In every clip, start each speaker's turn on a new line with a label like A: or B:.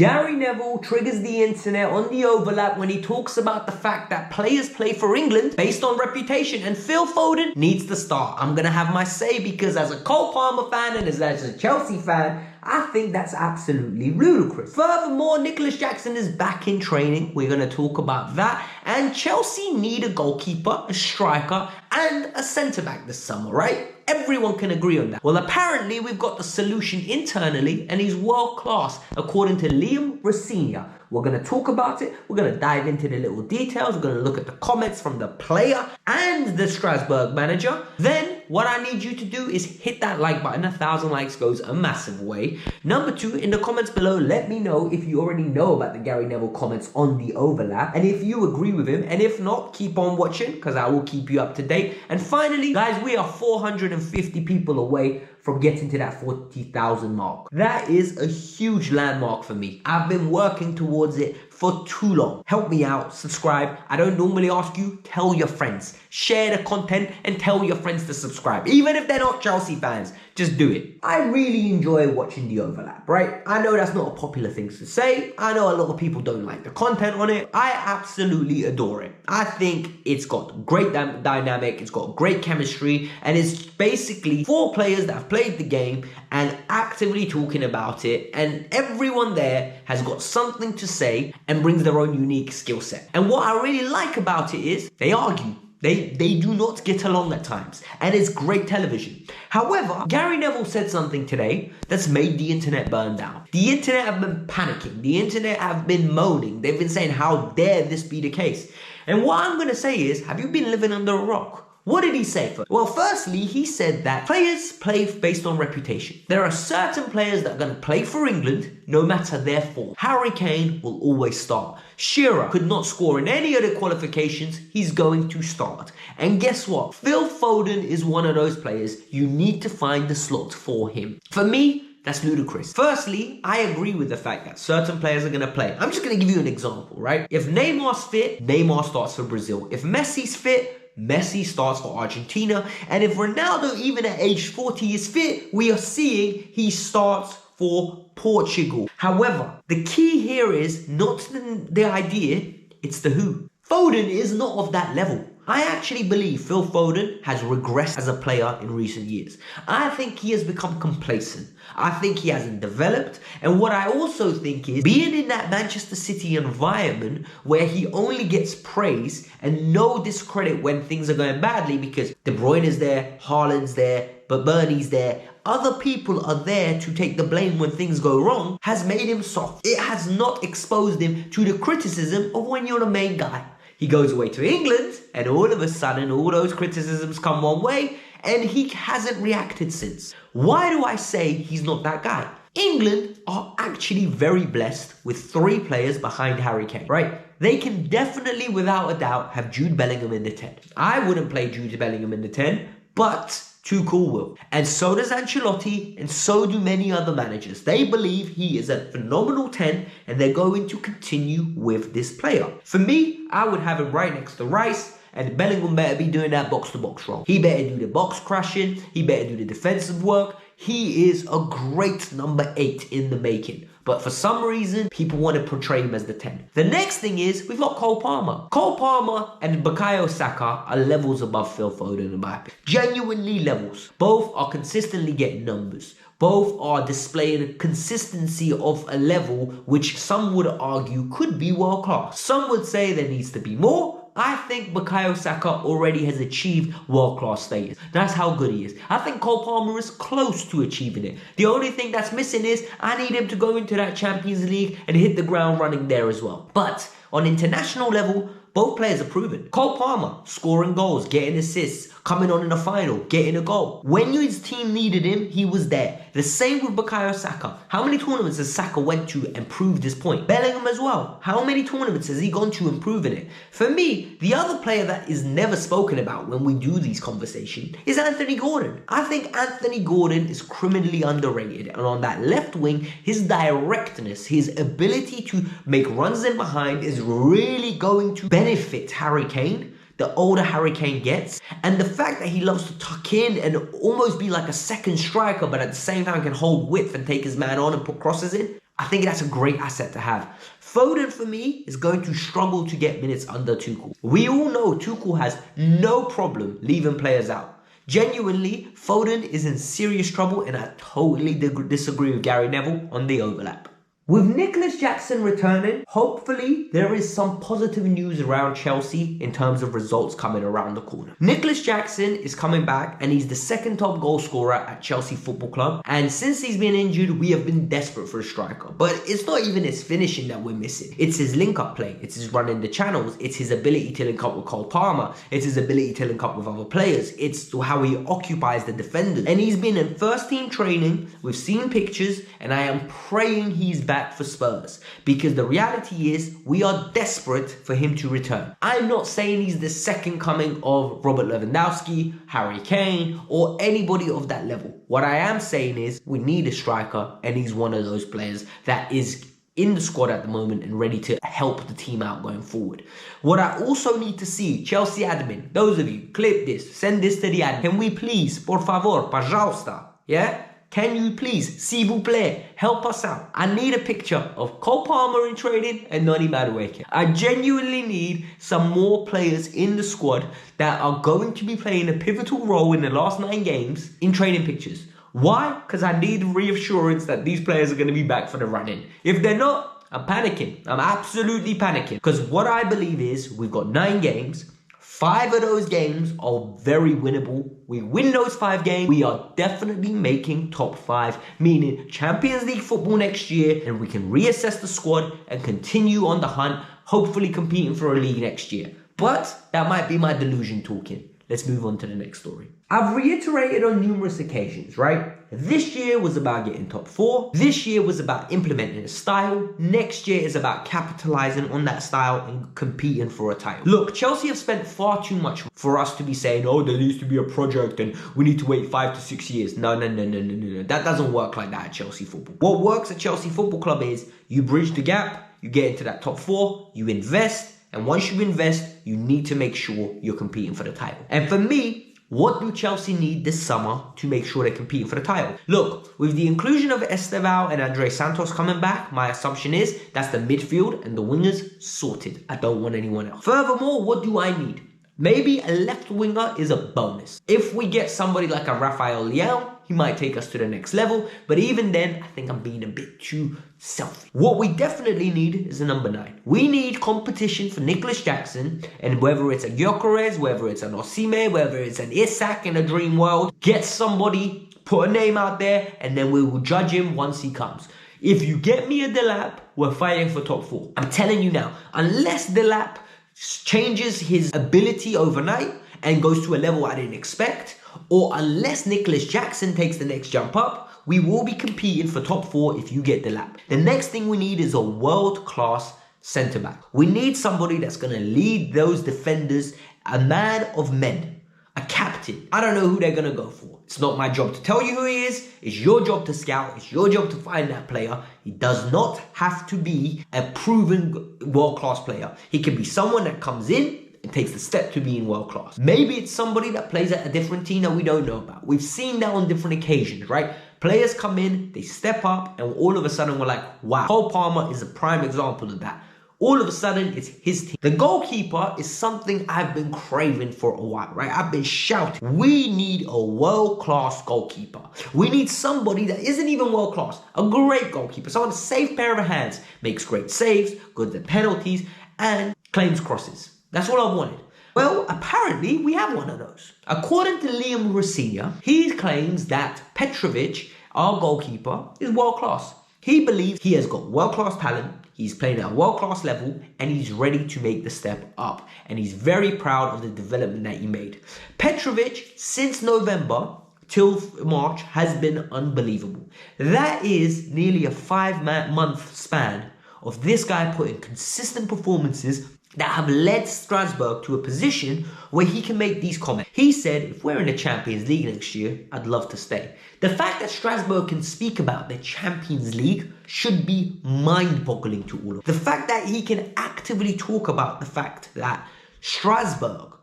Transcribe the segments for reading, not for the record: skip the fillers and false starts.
A: Gary Neville triggers the internet on the overlap when he talks about the fact that players play for England based on reputation and Phil Foden needs to start. I'm going to have my say because as a Cole Palmer fan and as a Chelsea fan, I think that's absolutely ludicrous. Furthermore, Nicholas Jackson is back in training. We're going to talk about that. And Chelsea need a goalkeeper, a striker, and a centre-back this summer, right? Everyone can agree on that. Well, apparently we've got the solution internally and he's world class, according to Liam Rossigna. We're going to talk about it. We're going to dive into the little details. We're going to look at the comments from the player and the Strasbourg manager. Then what I need you to do is hit that like button. 1,000 likes goes a massive way. Number 2, in the comments below, let me know if you already know about the Gary Neville comments on the overlap and if you agree with him. And if not, keep on watching because I will keep you up to date. And finally, guys, we are 450 people away from getting to that 40,000 mark. That is a huge landmark for me. I've been working towards it for too long. Help me out, subscribe. I don't normally ask you, tell your friends. Share the content and tell your friends to subscribe. Even if they're not Chelsea fans, just do it. I really enjoy watching the overlap, right? I know that's not a popular thing to say. I know a lot of people don't like the content on it. I absolutely adore it. I think it's got great dynamic, it's got great chemistry, and it's basically 4 players that have played the game and actively talking about it, and everyone there has got something to say and brings their own unique skill set. And what I really like about it is they argue. They do not get along at times, and it's great television. However, Gary Neville said something today that's made the internet burn down. The internet have been panicking. The internet have been moaning. They've been saying, how dare this be the case? And what I'm going to say is, have you been living under a rock? What did he say first? Well, firstly, he said that players play based on reputation. There are certain players that are going to play for England no matter their form. Harry Kane will always start. Shearer could not score in any of the qualifications. He's going to start. And guess what? Phil Foden is one of those players. You need to find the slot for him. For me, that's ludicrous. Firstly, I agree with the fact that certain players are going to play. I'm just going to give you an example, right? If Neymar's fit, Neymar starts for Brazil. If Messi's fit, Messi starts for Argentina. And if Ronaldo, even at age 40, is fit, we are seeing he starts for Portugal. However, the key here is not the idea, it's the who. Foden is not of that level. I actually believe Phil Foden has regressed as a player in recent years. I think he has become complacent. I think he hasn't developed. And what I also think is being in that Manchester City environment where he only gets praise and no discredit when things are going badly because De Bruyne is there, Haaland's there, but Bernie's there. Other people are there to take the blame when things go wrong, has made him soft. It has not exposed him to the criticism of when you're the main guy. He goes away to England, and all of a sudden, all those criticisms come one way, and he hasn't reacted since. Why do I say he's not that guy? England are actually very blessed with 3 players behind Harry Kane, right? They can definitely, without a doubt, have Jude Bellingham in the 10. I wouldn't play Jude Bellingham in the 10, but Tuchel will. And so does Ancelotti, and so do many other managers. They believe he is a phenomenal 10, and they're going to continue with this player. For me, I would have him right next to Rice, and Bellingham better be doing that box-to-box role. He better do the box crashing, he better do the defensive work. He is a great number 8 in the making. But for some reason, people want to portray him as the 10. The next thing is, we've got Cole Palmer. Cole Palmer and Bukayo Saka are levels above Phil Foden and Mbappe. Genuinely levels. Both are consistently getting numbers. Both are displaying consistency of a level which some would argue could be world class. Some would say there needs to be more. I think Bukayo Saka already has achieved world-class status. That's how good he is. I think Cole Palmer is close to achieving it. The only thing that's missing is I need him to go into that Champions League and hit the ground running there as well. But on international level, both players are proven. Cole Palmer, scoring goals, getting assists, coming on in the final, getting a goal. When his team needed him, he was there. The same with Bukayo Saka. How many tournaments has Saka went to and proved this point? Bellingham as well. How many tournaments has he gone to and proven it? For me, the other player that is never spoken about when we do these conversations is Anthony Gordon. I think Anthony Gordon is criminally underrated. And on that left wing, his directness, his ability to make runs in behind is really going to benefit Harry Kane. The older Harry Kane gets, and the fact that he loves to tuck in and almost be like a second striker, but at the same time can hold width and take his man on and put crosses in, I think that's a great asset to have. Foden, for me, is going to struggle to get minutes under Tuchel. We all know Tuchel has no problem leaving players out. Genuinely, Foden is in serious trouble, and I totally disagree with Gary Neville on the overlap. With Nicholas Jackson returning, hopefully there is some positive news around Chelsea in terms of results coming around the corner. Nicholas Jackson is coming back and he's the second top goal scorer at Chelsea Football Club. And since he's been injured, we have been desperate for a striker. But it's not even his finishing that we're missing. It's his link-up play. It's his running the channels. It's his ability to link up with Cole Palmer. It's his ability to link up with other players. It's how he occupies the defenders. And he's been in first-team training. We've seen pictures, and I am praying he's back for Spurs, because the reality is we are desperate for him to return. I'm not saying he's the second coming of Robert Lewandowski, Harry Kane, or anybody of that level. What I am saying is we need a striker, and he's one of those players that is in the squad at the moment and ready to help the team out going forward. What I also need to see, Chelsea admin, those of you, clip this, send this to the admin. Can we please, por favor, pajausta, yeah? Can you please, s'il vous plaît, help us out? I need a picture of Cole Palmer in training and Noni Madueke. I genuinely need some more players in the squad that are going to be playing a pivotal role in the last 9 games in training pictures. Why? Because I need reassurance that these players are going to be back for the run-in. If they're not, I'm panicking. I'm absolutely panicking. Because what I believe is we've got 9 games. 5 of those games are very winnable. We win those 5 games, we are definitely making top 5, meaning Champions League football next year, and we can reassess the squad and continue on the hunt, hopefully competing for a league next year. But that might be my delusion talking. Let's move on to the next story. I've reiterated on numerous occasions, right? This year was about getting top 4. This year was about implementing a style. Next year is about capitalizing on that style and competing for a title. Look, Chelsea have spent far too much for us to be saying, oh, there needs to be a project and we need to wait 5 to 6 years. No. That doesn't work like that at Chelsea Football. What works at Chelsea Football Club is you bridge the gap, you get into that top 4, you invest, and once you invest, you need to make sure you're competing for the title. And for me, what do Chelsea need this summer to make sure they're competing for the title? Look, with the inclusion of Estevao and Andre Santos coming back, my assumption is that's the midfield and the wingers sorted. I don't want anyone else. Furthermore, what do I need? Maybe a left winger is a bonus. If we get somebody like a Rafael Leão, he might take us to the next level. But even then, I think I'm being a bit too selfish. What we definitely need is a number 9. We need competition for Nicholas Jackson. And whether it's a Gyökeres, whether it's an Osimhen, whether it's an Isak in a dream world, get somebody, put a name out there, and then we will judge him once he comes. If you get me a Delap, we're fighting for top 4. I'm telling you now, unless Delap changes his ability overnight and goes to a level I didn't expect, or unless Nicholas Jackson takes the next jump up, we will be competing for top 4 if you get the lap. The next thing we need is a world-class centre-back. We need somebody that's going to lead those defenders, a man of men, a captain. I don't know who they're going to go for. It's not my job to tell you who he is. It's your job to scout. It's your job to find that player. He does not have to be a proven world-class player. He can be someone that comes in and takes the step to being world-class. Maybe it's somebody that plays at a different team that we don't know about. We've seen that on different occasions, right? Players come in, they step up, and all of a sudden we're like, wow. Cole Palmer is a prime example of that. All of a sudden, it's his team. The goalkeeper is something I've been craving for a while, right? I've been shouting, we need a world-class goalkeeper. We need somebody that isn't even world-class. A great goalkeeper. Someone with a safe pair of hands, makes great saves, good at penalties, and claims crosses. That's all I've wanted. Well, apparently, we have one of those. According to Liam Rossignol, he claims that Petrovic, our goalkeeper, is world-class. He believes he has got world-class talent, he's playing at a world-class level, and he's ready to make the step up. And he's very proud of the development that he made. Petrovic, since November till March, has been unbelievable. That is nearly a 5-month span of this guy putting consistent performances that have led Strasbourg to a position where he can make these comments. He said, if we're in the Champions League next year, I'd love to stay. The fact that Strasbourg can speak about the Champions League should be mind-boggling to all of us. The fact that he can actively talk about the fact that Strasbourg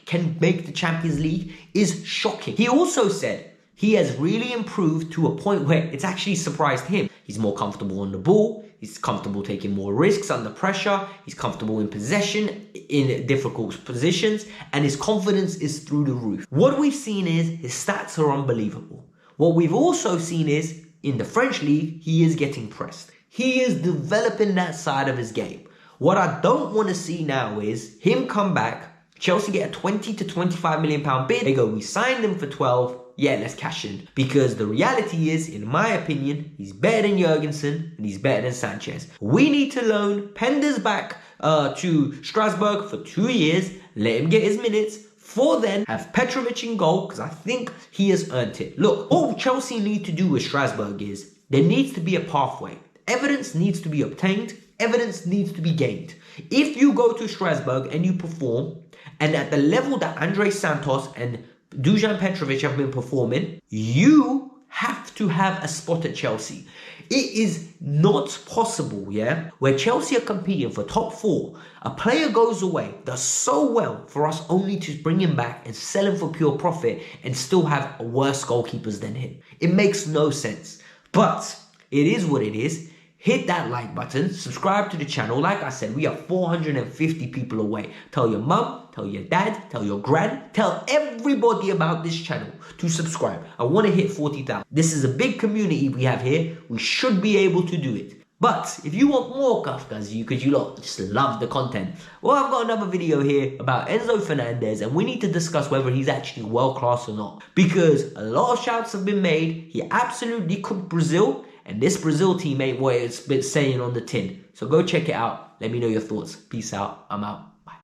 A: can make the Champions League is shocking. He also said he has really improved to a point where it's actually surprised him. He's more comfortable on the ball. He's comfortable taking more risks under pressure. He's comfortable in possession, in difficult positions, and his confidence is through the roof. What we've seen is his stats are unbelievable. What we've also seen is in the French league, he is getting pressed. He is developing that side of his game. What I don't want to see now is him come back, Chelsea get a 20 to 25 million pound bid. They go, we signed him for 12. Yeah, let's cash in. Because the reality is, in my opinion, he's better than Jurgensen and he's better than Sanchez. We need to loan Penders back to Strasbourg for 2 years, let him get his minutes, for then have Petrovic in goal, because I think he has earned it. Look, all Chelsea need to do with Strasbourg is there needs to be a pathway. Evidence needs to be obtained. Evidence needs to be gained. If you go to Strasbourg and you perform, and at the level that Andrei Santos and Dusan Petrovic have been performing, you have to have a spot at Chelsea. It is not possible, yeah, where Chelsea are competing for top 4, a player goes away, does so well for us only to bring him back and sell him for pure profit and still have worse goalkeepers than him. It makes no sense. But it is what it is. Hit that like button, subscribe to the channel. Like I said, we are 450 people away. Tell your mum, tell your dad, tell your gran, tell everybody about this channel to subscribe. I want to hit 40,000. This is a big community we have here. We should be able to do it. But if you want more Kavkas View, because you lot just love the content, well, I've got another video here about Enzo Fernandez, and we need to discuss whether he's actually world class or not. Because a lot of shouts have been made. He absolutely cooked Brazil. And this Brazil team ain't what it's been saying on the tin. So go check it out. Let me know your thoughts. Peace out. I'm out.